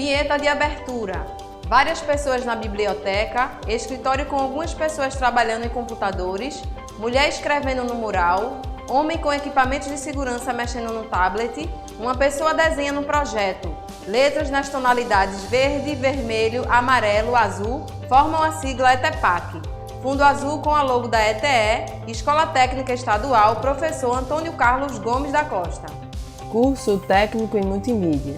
Vinheta de abertura. Várias pessoas na biblioteca, escritório com algumas pessoas trabalhando em computadores, mulher escrevendo no mural, homem com equipamentos de segurança mexendo no tablet, uma pessoa desenha no projeto. Letras nas tonalidades verde, vermelho, amarelo, azul formam a sigla ETEPAC. Fundo azul com a logo da ETE, Escola Técnica Estadual, professor Antônio Carlos Gomes da Costa. Curso Técnico em Multimídia.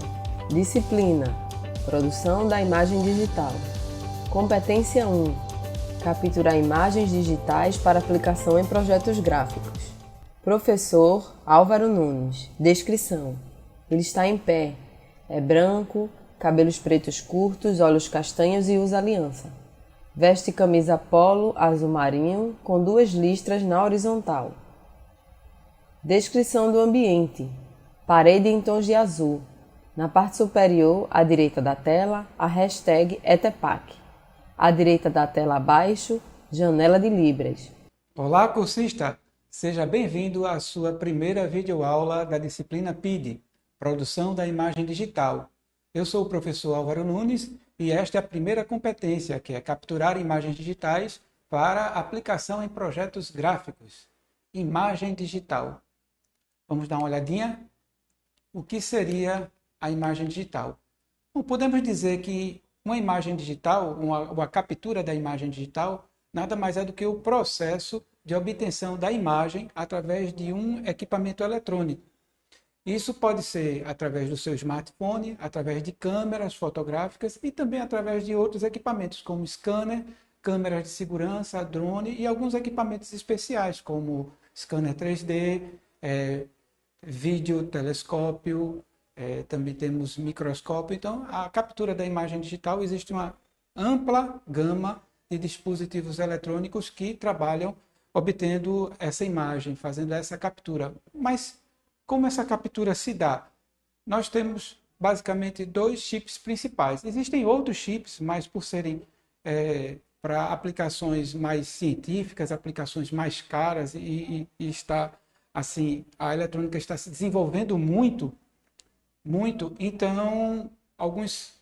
Disciplina: Produção da Imagem Digital. Competência 1: Capturar imagens digitais para aplicação em projetos gráficos. Professor Álvaro Nunes. Descrição: ele está em pé, é branco, cabelos pretos curtos, olhos castanhos e usa aliança. Veste camisa polo azul marinho com 2 listras na horizontal. Descrição do ambiente: parede em tons de azul. Na parte superior, à direita da tela, a hashtag ETEPAC. À direita da tela abaixo, janela de Libras. Olá, cursista! Seja bem-vindo à sua primeira videoaula da disciplina PID, Produção da Imagem Digital. Eu sou o professor Álvaro Nunes e esta é a primeira competência, que é capturar imagens digitais para aplicação em projetos gráficos. Imagem digital. Vamos dar uma olhadinha? O que seria a imagem digital? Bom, podemos dizer que uma imagem digital, uma captura da imagem digital, nada mais é do que o processo de obtenção da imagem através de um equipamento eletrônico. Isso pode ser através do seu smartphone, através de câmeras fotográficas e também através de outros equipamentos, como scanner, câmeras de segurança, drone e alguns equipamentos especiais, como scanner 3D, videotelescópio, também temos microscópio. Então, a captura da imagem digital, existe uma ampla gama de dispositivos eletrônicos que trabalham obtendo essa imagem, fazendo essa captura. Mas como essa captura se dá? Nós temos basicamente 2 chips principais. Existem outros chips, mas por serem para aplicações mais científicas, aplicações mais caras e está assim, a eletrônica está se desenvolvendo muito, então alguns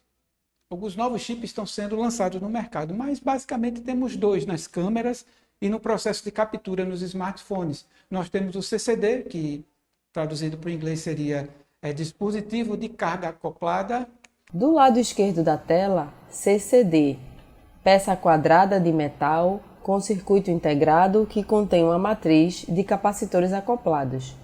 novos chips estão sendo lançados no mercado, mas basicamente temos 2 nas câmeras e no processo de captura nos smartphones. Nós temos o CCD, que traduzido para o inglês seria dispositivo de carga acoplada. Do lado esquerdo da tela, CCD, peça quadrada de metal com circuito integrado que contém uma matriz de capacitores acoplados.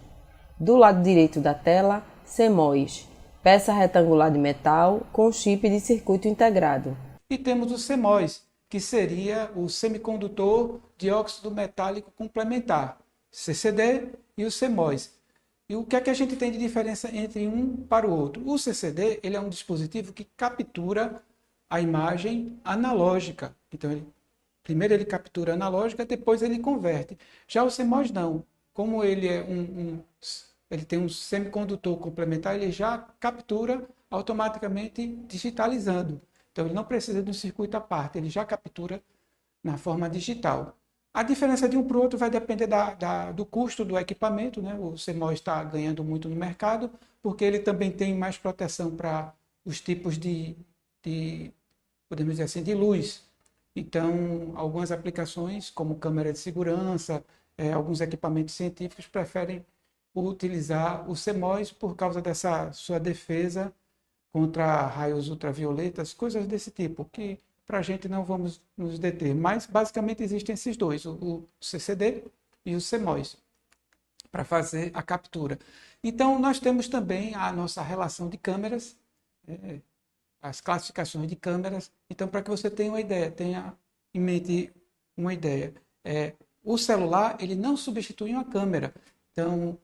Do lado direito da tela, CMOS, peça retangular de metal com chip de circuito integrado. E temos o CMOS, que seria o semicondutor de óxido metálico complementar, CCD e o CMOS. E o que é que a gente tem de diferença entre um para o outro? O CCD ele é um dispositivo que captura a imagem analógica. Então, primeiro ele captura analógica, depois ele converte. Já o CMOS não. Como ele é ele tem um semicondutor complementar, ele já captura automaticamente digitalizando. Então, ele não precisa de um circuito à parte, ele já captura na forma digital. A diferença de um para o outro vai depender do custo do equipamento, né? O CMOS está ganhando muito no mercado, porque ele também tem mais proteção para os tipos podemos dizer assim, de luz. Então, algumas aplicações, como câmera de segurança, alguns equipamentos científicos preferem utilizar o CMOS por causa dessa sua defesa contra raios ultravioletas, coisas desse tipo, que para a gente não vamos nos deter. Mas, basicamente, existem esses 2, o CCD e o CMOS, para fazer a captura. Então, nós temos também a nossa relação de câmeras, as classificações de câmeras. Então, para que você tenha uma ideia, tenha em mente uma ideia. O celular, ele não substitui uma câmera. Então,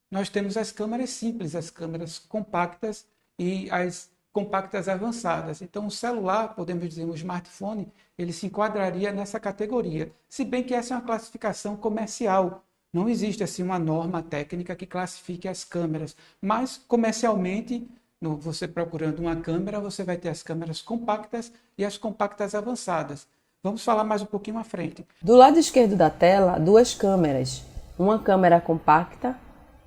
nós temos as câmeras simples, as câmeras compactas e as compactas avançadas. Então, o celular, podemos dizer, um smartphone, ele se enquadraria nessa categoria. Se bem que essa é uma classificação comercial. Não existe assim uma norma técnica que classifique as câmeras. Mas, comercialmente, você procurando uma câmera, você vai ter as câmeras compactas e as compactas avançadas. Vamos falar mais um pouquinho à frente. Do lado esquerdo da tela, 2 câmeras. Uma câmera compacta,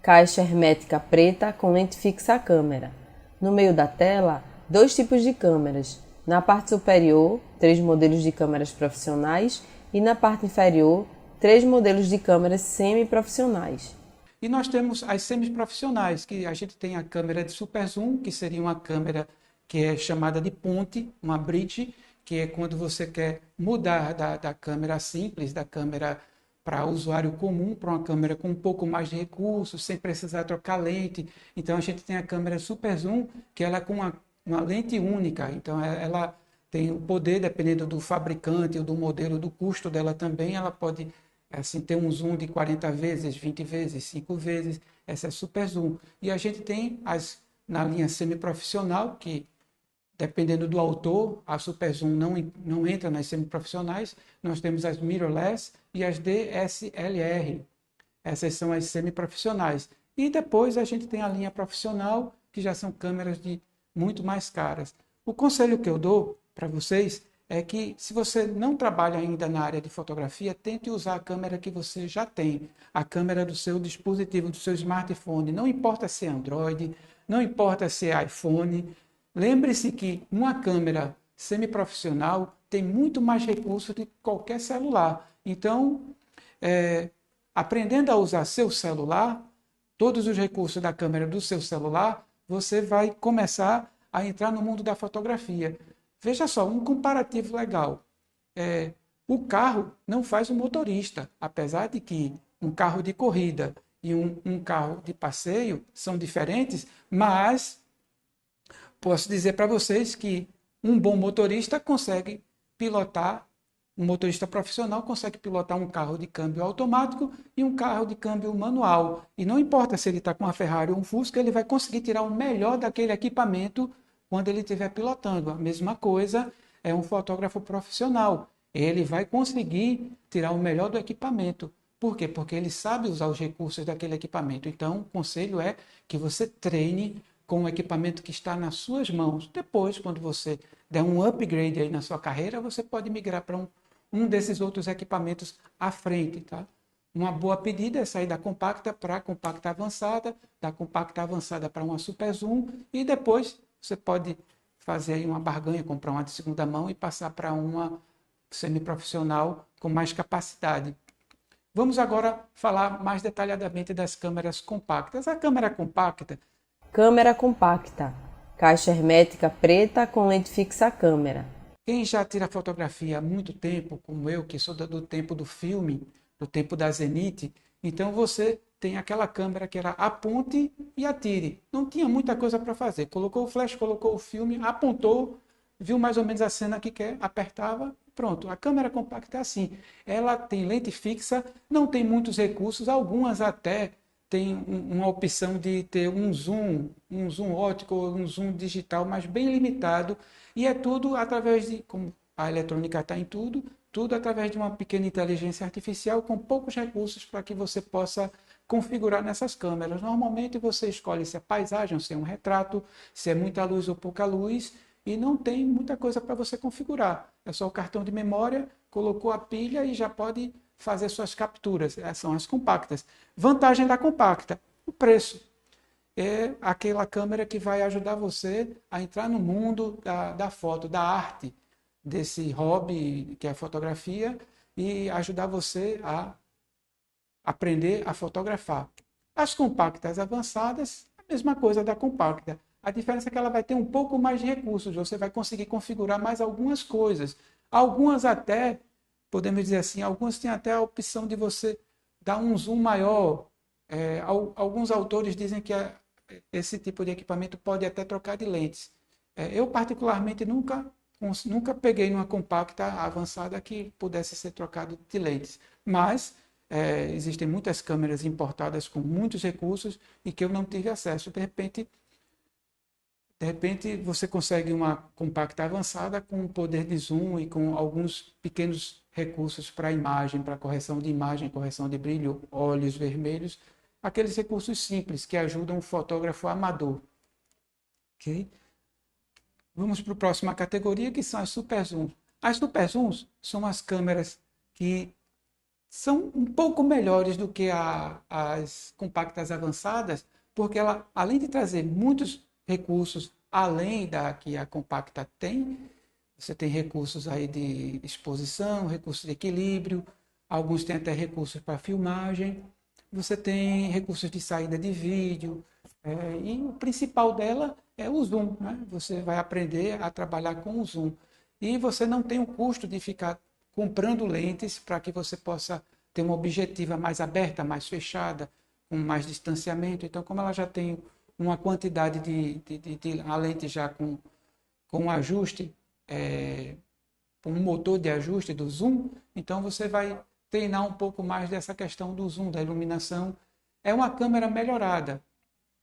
caixa hermética preta com lente fixa à câmera. No meio da tela, Dois tipos de câmeras. Na parte superior, 3 modelos de câmeras profissionais e na parte inferior, 3 modelos de câmeras semi-profissionais. E nós temos as semiprofissionais, que a gente tem a câmera de super zoom, que seria uma câmera que é chamada de ponte, uma bridge, que é quando você quer mudar da câmera simples, da câmera para usuário comum, para uma câmera com um pouco mais de recursos, sem precisar trocar lente. Então a gente tem a câmera super zoom, que ela é com uma lente única. Então ela tem o poder, dependendo do fabricante ou do modelo, do custo dela também, ela pode assim, ter um zoom de 40 vezes, 20 vezes, 5 vezes. Essa é super zoom. E a gente tem na linha semiprofissional, que dependendo do autor, a super zoom não entra nas semiprofissionais. Nós temos as mirrorless e as DSLR. Essas são as semiprofissionais. E depois a gente tem a linha profissional, que já são câmeras de muito mais caras. O conselho que eu dou para vocês é que, se você não trabalha ainda na área de fotografia, tente usar a câmera que você já tem, a câmera do seu dispositivo, do seu smartphone. Não importa se é Android, não importa se é iPhone. Lembre-se que uma câmera semiprofissional tem muito mais recursos do que qualquer celular. Então, aprendendo a usar seu celular, todos os recursos da câmera do seu celular, você vai começar a entrar no mundo da fotografia. Veja só, um comparativo legal. O carro não faz o motorista, apesar de que um carro de corrida e um carro de passeio são diferentes, mas posso dizer para vocês que um bom motorista consegue pilotar, um motorista profissional consegue pilotar um carro de câmbio automático e um carro de câmbio manual. E não importa se ele está com uma Ferrari ou um Fusca, ele vai conseguir tirar o melhor daquele equipamento quando ele estiver pilotando. A mesma coisa é um fotógrafo profissional. Ele vai conseguir tirar o melhor do equipamento. Por quê? Porque ele sabe usar os recursos daquele equipamento. Então, o conselho é que você treine com o equipamento que está nas suas mãos. Depois, quando você der um upgrade aí na sua carreira, você pode migrar para um desses outros equipamentos à frente, tá? Uma boa pedida é sair da compacta para a compacta avançada, da compacta avançada para uma super zoom, e depois você pode fazer aí uma barganha, comprar uma de segunda mão e passar para uma semiprofissional com mais capacidade. Vamos agora falar mais detalhadamente das câmeras compactas. A câmera compacta. Câmera compacta. Caixa hermética preta com lente fixa à câmera. Quem já tira fotografia há muito tempo, como eu, que sou do tempo do filme, do tempo da Zenith, então você tem aquela câmera que era aponte e atire. Não tinha muita coisa para fazer. Colocou o flash, colocou o filme, apontou, viu mais ou menos a cena que quer, apertava, pronto. A câmera compacta é assim. Ela tem lente fixa, não tem muitos recursos, algumas até tem uma opção de ter um zoom óptico, um zoom digital, mas bem limitado. E é tudo através de, como a eletrônica está em tudo, tudo através de uma pequena inteligência artificial com poucos recursos para que você possa configurar nessas câmeras. Normalmente você escolhe se é paisagem, se é um retrato, se é muita luz ou pouca luz, e não tem muita coisa para você configurar. É só o cartão de memória, colocou a pilha e já pode fazer suas capturas. Essas são as compactas. Vantagem da compacta, o preço. É aquela câmera que vai ajudar você a entrar no mundo da foto, da arte, desse hobby que é a fotografia, e ajudar você a aprender a fotografar. As compactas avançadas, a mesma coisa da compacta. A diferença é que ela vai ter um pouco mais de recursos, você vai conseguir configurar mais algumas coisas. Algumas até, podemos dizer assim, algumas têm até a opção de você dar um zoom maior. Alguns autores dizem que esse tipo de equipamento pode até trocar de lentes. Eu, particularmente, nunca peguei numa compacta avançada que pudesse ser trocado de lentes. Mas existem muitas câmeras importadas com muitos recursos e que eu não tive acesso. De repente você consegue uma compacta avançada com poder de zoom e com alguns pequenos recursos para imagem, para correção de imagem, correção de brilho, olhos vermelhos, aqueles recursos simples que ajudam o fotógrafo amador. Okay? Vamos para a próxima categoria, que são as super zooms. As super zooms são as câmeras que são um pouco melhores do que as compactas avançadas, porque ela, além de trazer muitos recursos, além da que a compacta tem. Você tem recursos aí de exposição, recursos de equilíbrio, alguns têm até recursos para filmagem, você tem recursos de saída de vídeo, e o principal dela é o zoom, né? Você vai aprender a trabalhar com o zoom. E você não tem o custo de ficar comprando lentes para que você possa ter uma objetiva mais aberta, mais fechada, com mais distanciamento. Então, como ela já tem uma quantidade a lente já com um ajuste, um motor de ajuste do zoom, então você vai treinar um pouco mais dessa questão do zoom, da iluminação. É uma câmera melhorada,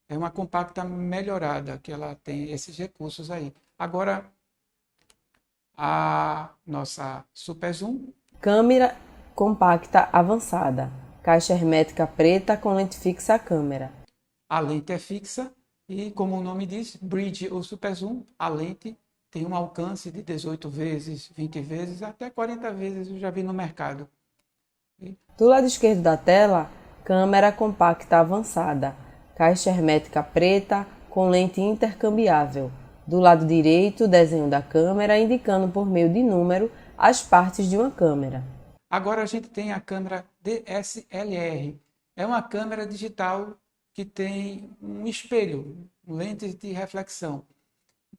é uma compacta melhorada, que ela tem esses recursos aí. Agora, a nossa Super Zoom. Câmera compacta avançada. Caixa hermética preta com lente fixa à câmera. A lente é fixa e, como o nome diz, Bridge ou Super Zoom, a lente tem um alcance de 18 vezes, 20 vezes, até 40 vezes eu já vi no mercado. Do lado esquerdo da tela, câmera compacta avançada. Caixa hermética preta com lente intercambiável. Do lado direito, desenho da câmera indicando por meio de número as partes de uma câmera. Agora a gente tem a câmera DSLR. É uma câmera digital que tem um espelho, lentes de reflexão.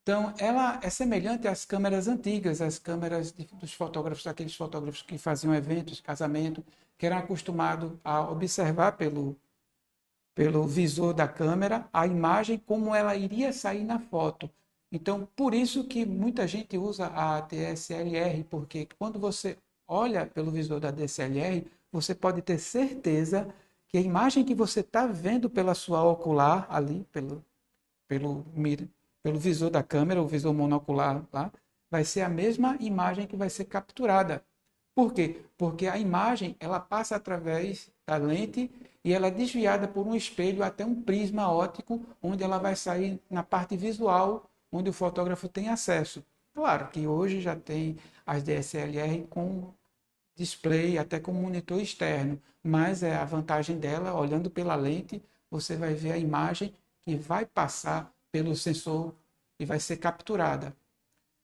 Então, ela é semelhante às câmeras antigas, às câmeras dos fotógrafos, aqueles fotógrafos que faziam eventos, casamento, que eram acostumados a observar pelo visor da câmera a imagem como ela iria sair na foto. Então, por isso que muita gente usa a DSLR, porque quando você olha pelo visor da DSLR, você pode ter certeza que a imagem que você está vendo pela sua ocular ali, pelo visor da câmera, o visor monocular lá, vai ser a mesma imagem que vai ser capturada. Por quê? Porque a imagem ela passa através da lente e ela é desviada por um espelho até um prisma óptico, onde ela vai sair na parte visual, onde o fotógrafo tem acesso. Claro que hoje já tem as DSLR com display, até com monitor externo, mas a vantagem dela, olhando pela lente, você vai ver a imagem que vai passar pelo sensor e vai ser capturada.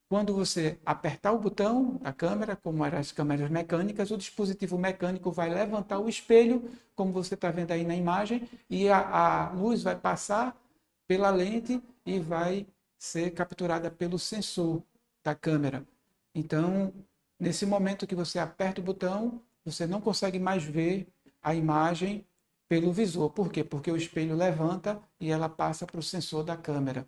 Quando você apertar o botão da câmera, como eram as câmeras mecânicas, o dispositivo mecânico vai levantar o espelho, como você está vendo aí na imagem, e a luz vai passar pela lente e vai ser capturada pelo sensor da câmera. Então, nesse momento que você aperta o botão, você não consegue mais ver a imagem pelo visor. Por quê? Porque o espelho levanta e ela passa para o sensor da câmera.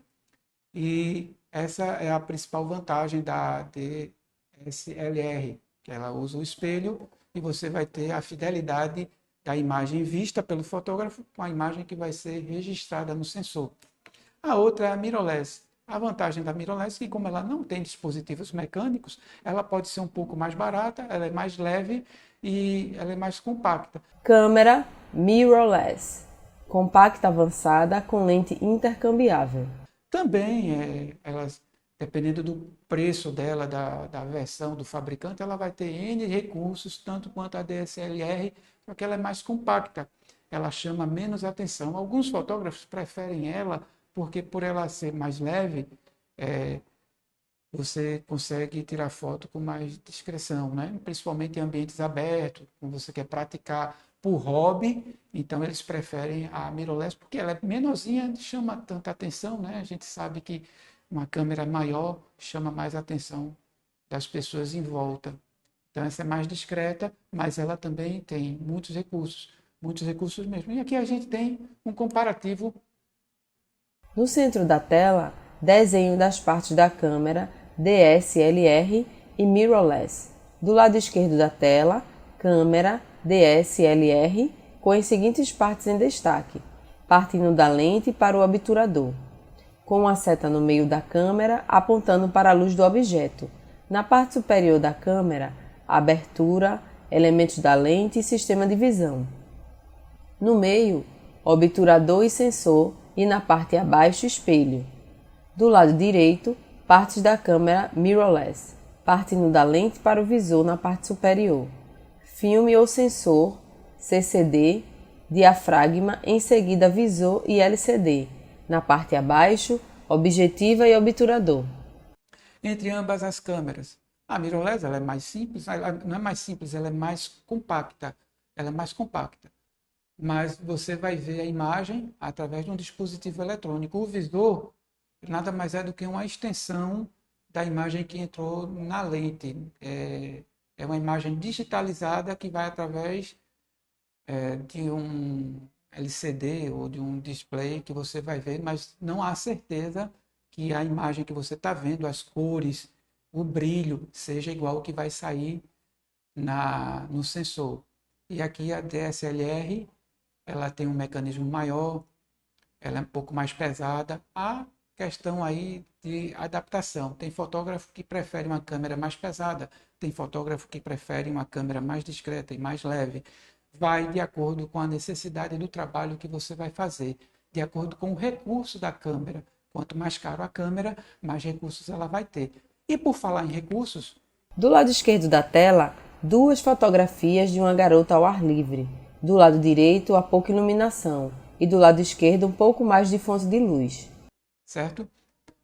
E essa é a principal vantagem da DSLR, que ela usa o espelho e você vai ter a fidelidade da imagem vista pelo fotógrafo com a imagem que vai ser registrada no sensor. A outra é a mirrorless. A vantagem da mirrorless é que, como ela não tem dispositivos mecânicos, ela pode ser um pouco mais barata, ela é mais leve e ela é mais compacta. Câmera mirrorless. Compacta avançada com lente intercambiável. Também, dependendo do preço dela, da versão do fabricante, ela vai ter N recursos, tanto quanto a DSLR, só que ela é mais compacta. Ela chama menos atenção. Alguns fotógrafos preferem ela porque, por ela ser mais leve, você consegue tirar foto com mais discrição, né? Principalmente em ambientes abertos, quando você quer praticar por hobby, então eles preferem a mirrorless porque ela é menorzinha, chama tanta atenção, né? A gente sabe que uma câmera maior chama mais atenção das pessoas em volta. Então essa é mais discreta, mas ela também tem muitos recursos mesmo. E aqui a gente tem um comparativo. No centro da tela, desenho das partes da câmera DSLR e mirrorless. Do lado esquerdo da tela, câmera DSLR com as seguintes partes em destaque, partindo da lente para o obturador, com a seta no meio da câmera apontando para a luz do objeto. Na parte superior da câmera, abertura, elementos da lente e sistema de visão. No meio, obturador e sensor e na parte abaixo, espelho. Do lado direito, partes da câmera mirrorless, partindo da lente para o visor na parte superior. Filme ou sensor, CCD, diafragma, em seguida visor e LCD. Na parte abaixo, objetiva e obturador. Entre ambas as câmeras, a mirrorless ela é mais simples, ela não é mais simples, ela é mais compacta. Ela é mais compacta. Mas você vai ver a imagem através de um dispositivo eletrônico. O visor nada mais é do que uma extensão da imagem que entrou na lente. É uma imagem digitalizada que vai através de um LCD ou de um display que você vai ver, mas não há certeza que a imagem que você está vendo, as cores, o brilho, seja igual ao que vai sair no sensor. E aqui a DSLR, ela tem um mecanismo maior, ela é um pouco mais pesada. Há questão aí de adaptação. Tem fotógrafo que prefere uma câmera mais pesada, tem fotógrafo que prefere uma câmera mais discreta e mais leve. Vai de acordo com a necessidade do trabalho que você vai fazer, de acordo com o recurso da câmera. Quanto mais caro a câmera, mais recursos ela vai ter. E por falar em recursos, Do lado esquerdo da tela, 2 fotografias de uma garota ao ar livre. Do lado direito, há pouca iluminação. E do lado esquerdo, um pouco mais de fonte de luz. certo?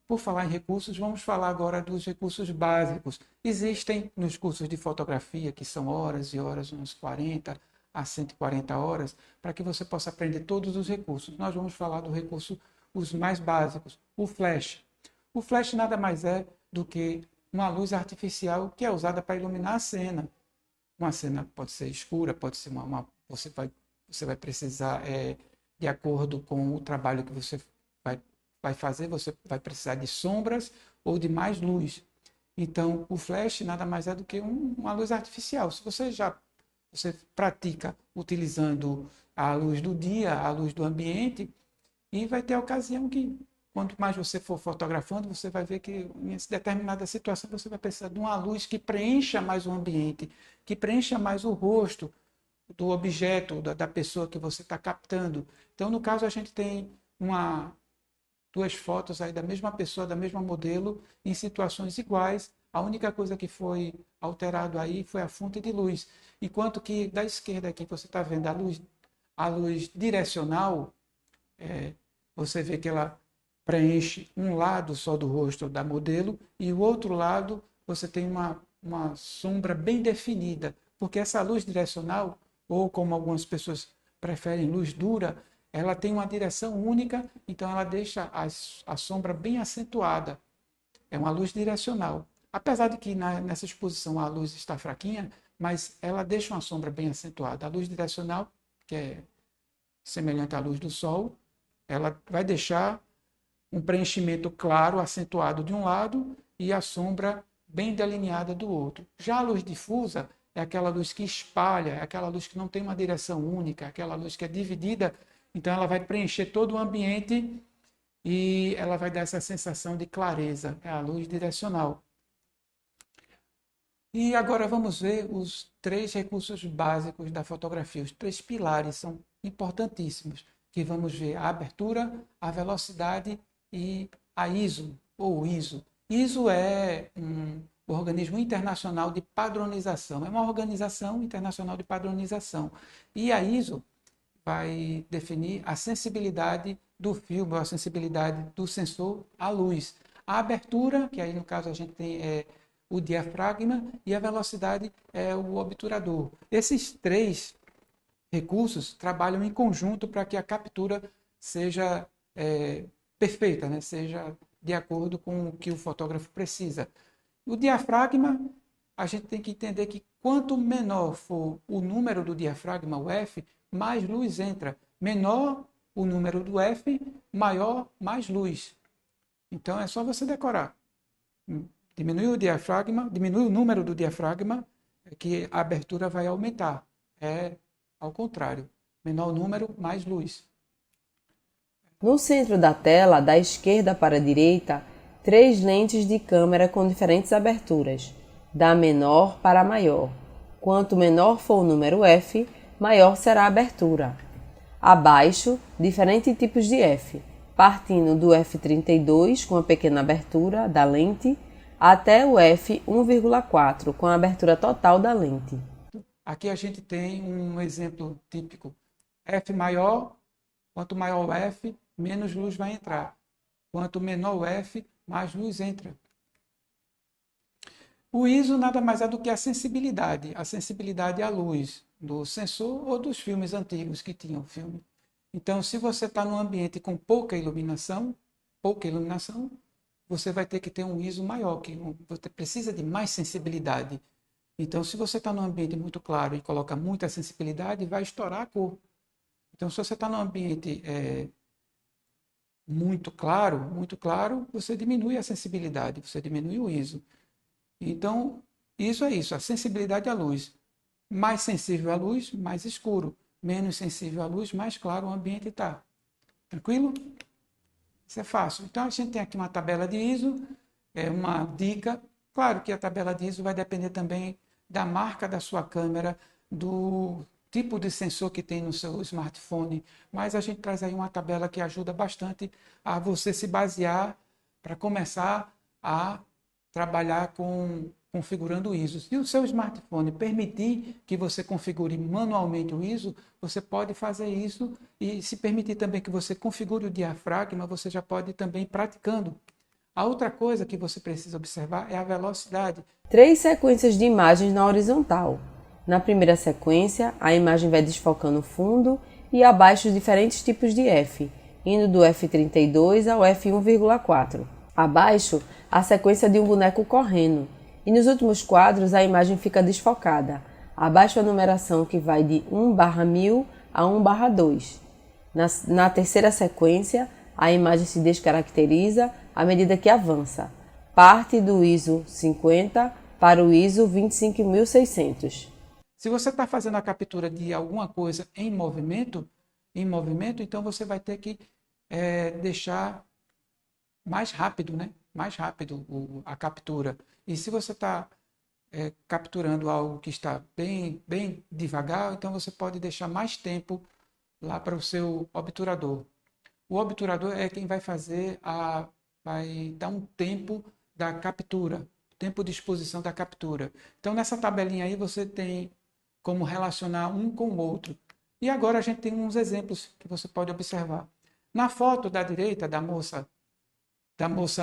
Por falar em recursos, vamos falar agora dos recursos básicos. Existem nos cursos de fotografia, que são horas e horas, uns 40 a 140 horas, para que você possa aprender todos os recursos. Nós vamos falar do recurso, os mais básicos, o flash. O flash nada mais é do que uma luz artificial que é usada para iluminar a cena. Uma cena pode ser escura, pode ser você vai precisar, de acordo com o trabalho que você vai fazer, você vai precisar de sombras ou de mais luz. Então, o flash nada mais é do que uma luz artificial. Se você pratica utilizando a luz do dia, a luz do ambiente, e vai ter ocasião que, quanto mais você for fotografando, você vai ver que em determinada situação você vai precisar de uma luz que preencha mais o ambiente, que preencha mais o rosto do objeto, da pessoa que você está captando. Então, no caso, a gente tem duas fotos aí da mesma pessoa, da mesma modelo, em situações iguais. A única coisa que foi alterado aí foi a fonte de luz. Enquanto que da esquerda aqui você está vendo a luz direcional, você vê que ela preenche um lado só do rosto da modelo e o outro lado você tem uma sombra bem definida, porque essa luz direcional, ou como algumas pessoas preferem, luz dura, ela tem uma direção única, então ela deixa a sombra bem acentuada. É uma luz direcional. Apesar de que nessa exposição a luz está fraquinha, mas ela deixa uma sombra bem acentuada. A luz direcional, que é semelhante à luz do sol, ela vai deixar um preenchimento claro, acentuado de um lado e a sombra bem delineada do outro. Já a luz difusa é aquela luz que espalha, é aquela luz que não tem uma direção única, é aquela luz que é dividida, então ela vai preencher todo o ambiente e ela vai dar essa sensação de clareza, é a luz direcional. E agora vamos ver os 3 recursos básicos da fotografia. Os 3 pilares são importantíssimos, que vamos ver a abertura, a velocidade e a ISO, ou ISO. ISO é um organismo internacional de padronização, é uma organização internacional de padronização. E a ISO vai definir a sensibilidade do filme, a sensibilidade do sensor à luz. A abertura, que aí no caso a gente tem o diafragma, e a velocidade é o obturador. Esses 3 recursos trabalham em conjunto para que a captura seja perfeita, né? Seja de acordo com o que o fotógrafo precisa. O diafragma, a gente tem que entender que quanto menor for o número do diafragma, o F, mais luz entra. Menor o número do F, maior, mais luz. Então é só você decorar. Diminui o diafragma, diminui o número do diafragma, que a abertura vai aumentar. É ao contrário. Menor o número, mais luz. No centro da tela, da esquerda para a direita, 3 lentes de câmera com diferentes aberturas, da menor para a maior. Quanto menor for o número F, maior será a abertura. Abaixo, diferentes tipos de F, partindo do f32 com a pequena abertura da lente até o f1,4 com a abertura total da lente. Aqui a gente tem um exemplo típico. F maior, quanto maior o F, menos luz vai entrar. Quanto menor o F, mais luz entra. O ISO nada mais é do que a sensibilidade à luz do sensor ou dos filmes antigos que tinham filme. Então, se você está num ambiente com pouca iluminação, você vai ter que ter um ISO maior, que você precisa de mais sensibilidade. Então, se você está num ambiente muito claro e coloca muita sensibilidade, vai estourar a cor. Então, se você está num ambiente muito claro, você diminui a sensibilidade, você diminui o ISO. Então, isso é isso, a sensibilidade à luz. Mais sensível à luz, mais escuro. Menos sensível à luz, mais claro o ambiente está. Tranquilo? Isso é fácil. Então, a gente tem aqui uma tabela de ISO, uma dica. Claro que a tabela de ISO vai depender também da marca da sua câmera, do tipo de sensor que tem no seu smartphone, mas a gente traz aí uma tabela que ajuda bastante a você se basear para começar a trabalhar configurando o ISO. Se o seu smartphone permitir que você configure manualmente o ISO, você pode fazer isso, e se permitir também que você configure o diafragma, você já pode também ir praticando. A outra coisa que você precisa observar é a velocidade. 3 sequências de imagens na horizontal. Na primeira sequência, a imagem vai desfocando o fundo e abaixo os diferentes tipos de F, indo do F32 ao F1,4. Abaixo, a sequência de um boneco correndo, e nos últimos quadros a imagem fica desfocada. Abaixo a numeração que vai de 1/1000 a 1/2. Na terceira sequência, a imagem se descaracteriza à medida que avança. Parte do ISO 50 para o ISO 25600. Se você está fazendo a captura de alguma coisa em movimento, então você vai ter que deixar mais rápido, né? Mais rápido a captura. E se você está capturando algo que está bem devagar, então você pode deixar mais tempo lá para o seu obturador. O obturador é quem vai vai dar um tempo da captura, tempo de exposição da captura. Então nessa tabelinha aí você tem como relacionar um com o outro. E agora a gente tem uns exemplos que você pode observar. Na foto da direita da moça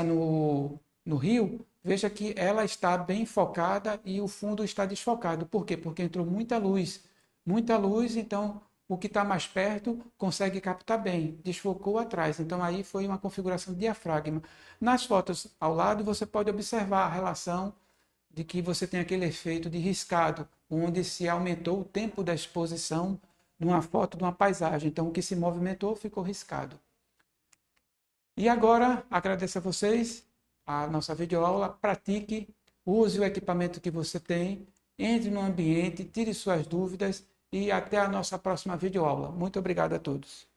no rio, veja que ela está bem focada e o fundo está desfocado. Por quê? Porque entrou muita luz. Muita luz, então o que está mais perto consegue captar bem. Desfocou atrás. Então aí foi uma configuração de diafragma. Nas fotos ao lado você pode observar a relação de que você tem aquele efeito de riscado, onde se aumentou o tempo da exposição de uma foto de uma paisagem. Então o que se movimentou ficou riscado. E agora, agradeço a vocês, a nossa videoaula, pratique, use o equipamento que você tem, entre no ambiente, tire suas dúvidas e até a nossa próxima videoaula. Muito obrigado a todos.